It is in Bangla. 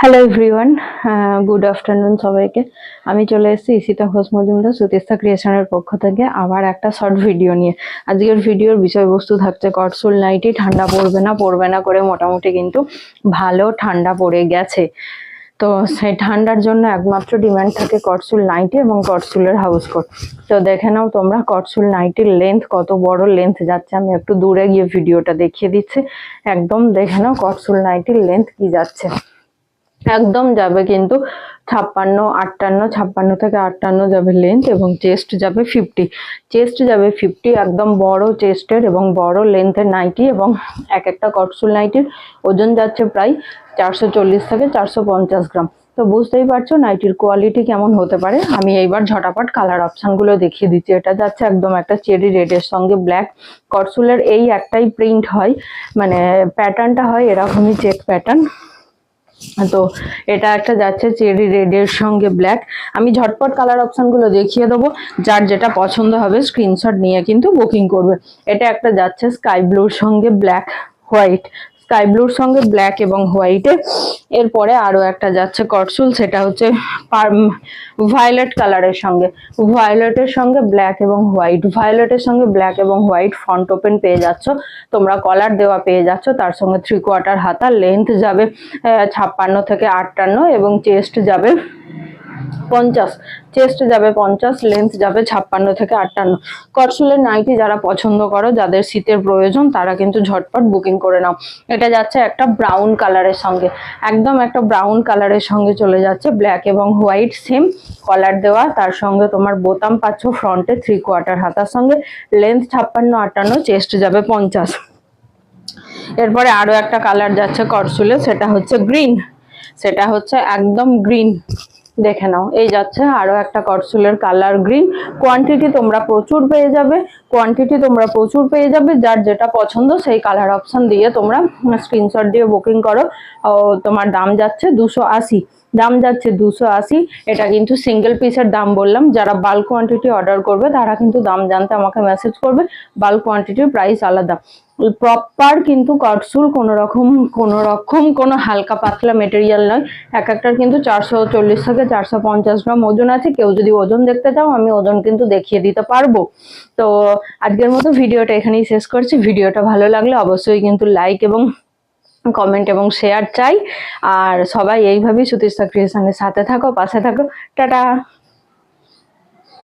হ্যালো এভরিওয়ান, গুড আফটারনুন সবাইকে। আমি চলে এসেছি ঈশিতা ঘোষ মজুমদার সুতিস্তা ক্রিয়েশনের পক্ষ থেকে আবার একটা শর্ট ভিডিও নিয়ে। আজকের ভিডিওর বিষয়বস্তু থাকছে কটসুল নাইটি। ঠান্ডা পড়বে না করে মোটামুটি কিন্তু ভালো ঠান্ডা পড়ে গেছে। তো সেই ঠান্ডার জন্য একমাত্র ডিমান্ড থাকে কটসুল নাইটি এবং কটসুলের হাউস কোট। তো দেখে নাও তোমরা কটসুল নাইটির লেন্থ, কত বড় লেন্থ যাচ্ছে। আমি একটু দূরে গিয়ে ভিডিওটা দেখিয়ে দিচ্ছি। একদম দেখে নাও কটসুল নাইটির লেন্থ কি যাচ্ছে। একদম যাবে কিন্তু 56 থেকে 58 যাবে লেন্থ, এবং চেস্ট যাবে 50। চেস্ট যাবে 50, একদম বড় চেস্টের এবং বড় লেন্থের নাইটি। এবং এক একটা কটসুল নাইটির ওজন যাচ্ছে প্রায় 440 থেকে 450 গ্রাম। তো বুঝতেই পারছো নাইটির কোয়ালিটি কেমন হতে পারে। আমি এইবার ঝটাপট কালার অপশনগুলো দেখিয়ে দিচ্ছি। এটা যাচ্ছে একদম একটা চেরি রেডের সঙ্গে ব্ল্যাক। কটসুলের এই একটাই প্রিন্ট হয়, মানে প্যাটার্নটা হয় এরকমই, চেক প্যাটার্ন। তো এটা একটা যাচ্ছে চেরি রেডের সঙ্গে ব্ল্যাক। আমি ঝটপট কালার অপশনগুলো দেখিয়ে দেবো, যার যেটা পছন্দ হবে স্ক্রিনশট নিয়ে কিন্তু বুকিং করবে। এটা একটা যাচ্ছে স্কাই ব্লুর সঙ্গে ব্ল্যাক হোয়াইট, স্কাই ব্লুর সঙ্গে ব্ল্যাক এবং হোয়াইটে। এরপরে আরো একটা যাচ্ছে কটসুল, সেটা হচ্ছে ভায়োলেট কালারের সঙ্গে, ভায়োলেটের সঙ্গে ব্ল্যাক এবং হোয়াইট, ভায়োলেটের সঙ্গে ব্ল্যাক এবং হোয়াইট। ফ্রন্ট ওপেন পেয়ে যাচ্ছ তোমরা, কলার দেওয়া পেয়ে যাচ্ছ, তার সঙ্গে 3/4 হাতা। লেন্থ যাবে 56 থেকে 58 এবং চেস্ট যাবে 50। চেস্ট যাবে 50, লেন্থ যাবে 56 থেকে 58। কটসুলের নাইটি যারা পছন্দ করো, যাদের শীতের প্রয়োজন, তারা কিন্তু ঝটপট বুকিং করে নাও। এটা যাচ্ছে একটা ব্রাউন কালারের সঙ্গে, একদম একটা ব্রাউন কালারের সঙ্গে চলে যাচ্ছে, ব্ল্যাক এবং হোয়াইট সেম কলার দেওয়া। তার সঙ্গে তোমার বোতাম পাচ্ছ ফ্রন্টে 3/4 হাতার সঙ্গে। লেন্থ 56-58, চেস্ট যাবে 50। এরপরে আরো একটা কালার যাচ্ছে কটসুলে, সেটা হচ্ছে গ্রিন, সেটা হচ্ছে একদম গ্রিন। দেখে নাও, এই যাচ্ছে আরো একটা কটসুলের কালার গ্রিন। কোয়ান্টিটি তোমরা প্রচুর পেয়ে যাবে, যার যেটা পছন্দ সেই কালার অপশন দিয়ে তোমরা স্ক্রিনশট দিয়ে বুকিং করো। তোমার দাম যাচ্ছে 280, দাম যাচ্ছে 280। এটা কিন্তু সিঙ্গেল পিসের দাম বললাম। যারা বাল্ক কোয়ান্টিটি অর্ডার করবে তারা কিন্তু দাম জানতে আমাকে মেসেজ করবে। বাল্ক কোয়ান্টিটির প্রাইস আলাদা। প্রপার কিন্তু কটসুল কোনো হালকা পাতলা মেটেরিয়াল নয়। এক একটার কিন্তু 440 থেকে 450 গ্রাম ওজন আছে। কেউ যদি ওজন দেখতে চাও, আমি ওজন কিন্তু দেখিয়ে দিতে পারবো। তো আজকের মতো ভিডিওটা এখানেই শেষ করছি। ভিডিওটা ভালো লাগলে অবশ্যই কিন্তু লাইক এবং কমেন্ট এবং শেয়ার চাই। আর সবাই এইভাবেই সুতিস্তা ক্রিয়েশনের সাথে থাকো, পাশে থাকো। টাটা।